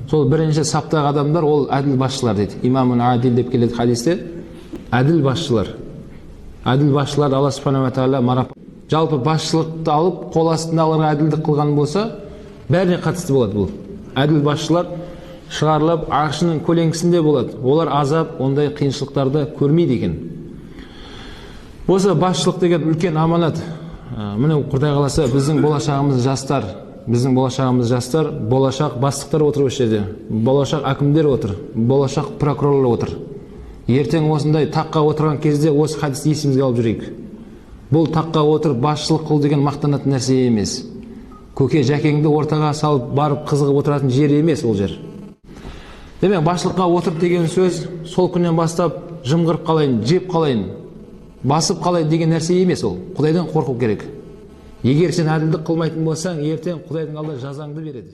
Сол бірінші саптағы адамдар ол әділ басшылар дейді. Имамын әділ деп келеді хадисте. Әділ басшылар. Әділ басшылар Алла субхана ва тағала марапат. Жалпы басшылықты алып, қол астындағыларға әділдік қылған болса, бәріне қатысты болады бұл. Әділ басшылар шығарылып, аршының көлеңкісінде болады. Олар азап, ондай қиыншылықтарды көрмейді екен. Осы басшылық деген үлкен аманат. Міне Құдай қаласа біздің болашағымыз жастар. Біздің болашағымыз жастар, болашақ бастықтар отыр осы жерде. Болашақ әкімдер отыр, болашақ прокурорлар отыр. Ертең осындай таққа отырған кезде осы хадисті есімізге алып жүрейік. Бұл таққа отыр, басшылық қыл деген мақтанатын нәрсе емес. Көке жәкеңді ортаға салып барып қызығып отыратын жер емес ол жер. Демек, басшылыққа отыр деген сөз сол күннен бастап жымғырып қалайын, жеп қалайын, басып қалайын деген нәрсе емес ол. Құдайдан қорқу керек. Егер сен әділдік қылмайтын болсаң, ертең Құдайдың алдында жазаңды береді.